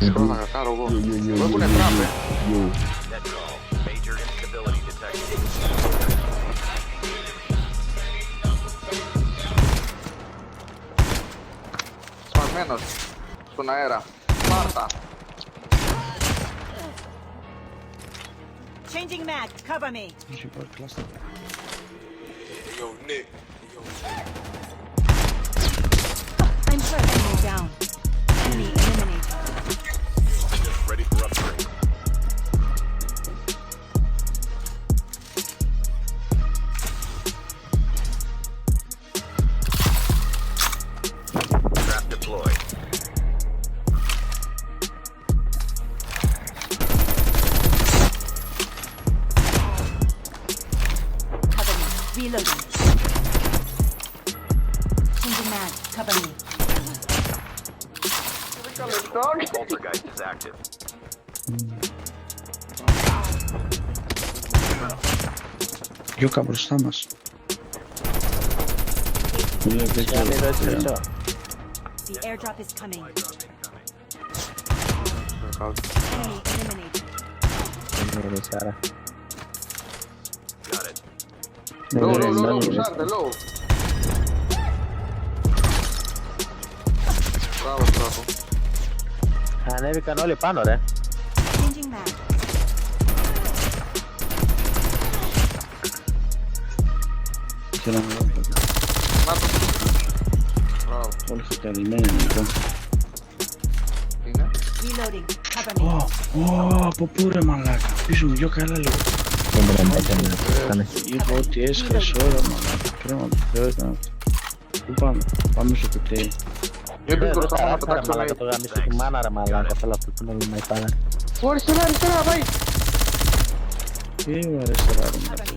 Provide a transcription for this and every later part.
Σκρόνα κακάρω εγώ. Εδώ έχουνε τράπε. Σπασμένος. Στον αέρα. Μάρτα. Changing mag, cover me. Yo, Nick. I'm shut enemy down. Enemy eliminated. Ready for upgrade. Trap deployed. Cover me. Reloading. Changing mag, cover me. Poltergeist is active. Γιώκα μπροστά μας. The airdrop is coming. Enemy eliminated. Got it. Low, ψάρτε, low. Μπράβο, στράτο. Ανέβηκαν όλοι πάνω ρε. Changing mag. Ήθελα να δω. Να το. Μπράβο. Όλοι χιταλημένοι λοιπόν. Είναι. Reloading. Cover me. Από πού ρε μαλάκα. Πίσω μου, Γιώκα, έλα λίγο. Είπα ότι έσχασε όλα μαλάκα. Κρίμα του Θεού ήταν αυτό. Πού πάμε. Πάμε στο κουτί. Γιατί Δεν μπροστά μου να μαλάκα πετάξω μαλάκα το γαμίσω τη μάνα ρε μαλάκα. Θέλω αυτό το νόμι μαϊ πάνε. Ω, αριστερά, πάει. Τι μου αριστερά ρε μαλάκα.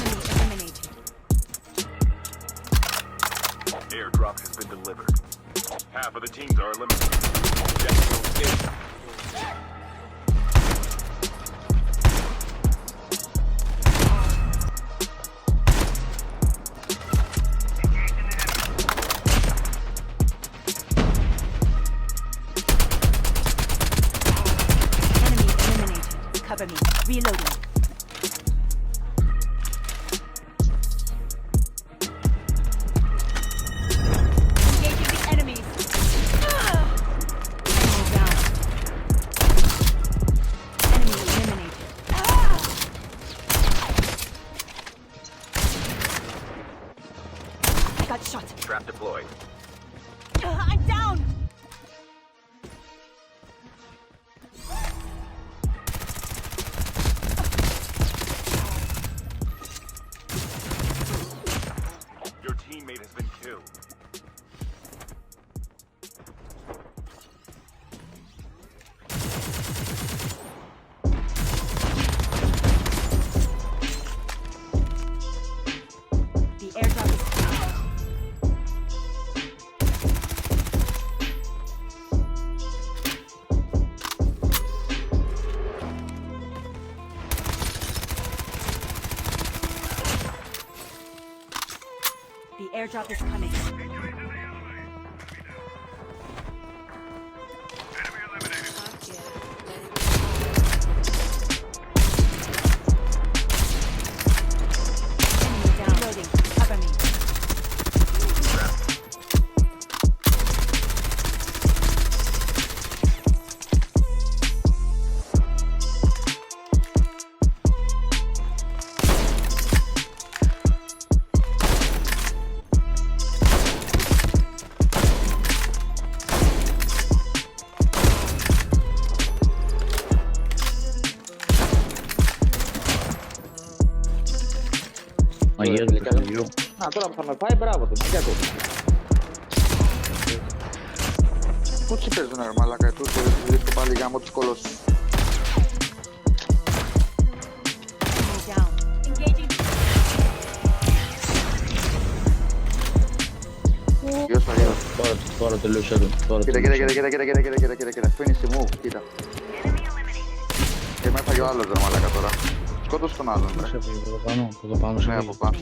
Enemy eliminated. Airdrop has been delivered. Half of the teams are eliminated. Objective is Enemy eliminated. Cover me. Reloading. Engaging the enemies. Enemy down. Enemy eliminated. I got shot. trap deployed. I'm down. Your teammate has been killed. The airdrop is coming. The airdrop is coming. Enemy down. Reloading. Cover me. Μαγεία του παιχνιδιού. Α, τώρα που θα με πάει, μπράβο του. Για το. Πού τσι παίζουνε ρε μαλάκα, τους βρίσκω πάλι γάμο τους κολόσους. Enemy down. Engaging. Γιος Αγίας. Τώρα τελείωσε εδώ. Κοίτα. Finish move, κοίτα. Και με έφαγε ο άλλος ρε μαλάκα τώρα. Σκότωσε τον άλλον, Πώς ρε. έφυγε από εδώ πάνω, από εδώ πάνω σε Ναι, έφυγε. από πάνω.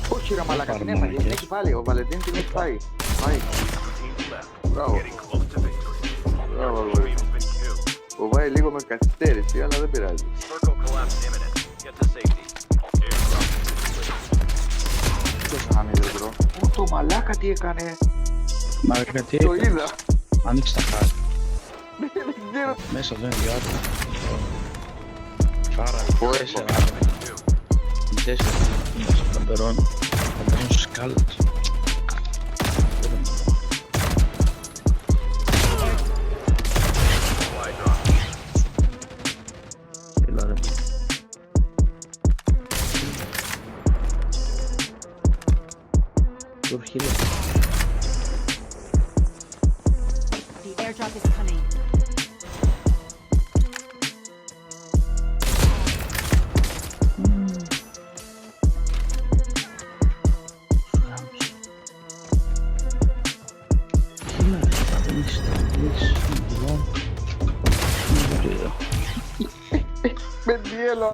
Όχι ρε μαλάκα, την έφαγε, την έχει βάλει. Ο Βαλεντίν την έχει πάει. Πάει. Teams left. Μπράβο. Getting close to victory. Μπράβο, Your αγόρι. team's been killed. Φοβάει λίγο με καθυστέρηση, αλλά δεν πειράζει. Circle collapse imminent. Get to safety. Airdrop has been delivered. Ποιος θα χάνει, δεν ξέρω. Ω, το μαλάκα τι έκανε. Μαλάκα τι Το έκανε. είδα. Ανοίξε τα χάρη. Δεν ξέρω. Μέσα δεν είναι διάτομα. Φάρα, Ω, 4 άτομα. 4 μέσα καμπερών. Καμπερών σκάλες. Supply drop. Έλα ρε. Του χείλε. The airdrop is coming. Χείλε ρε. Δεν έχεις.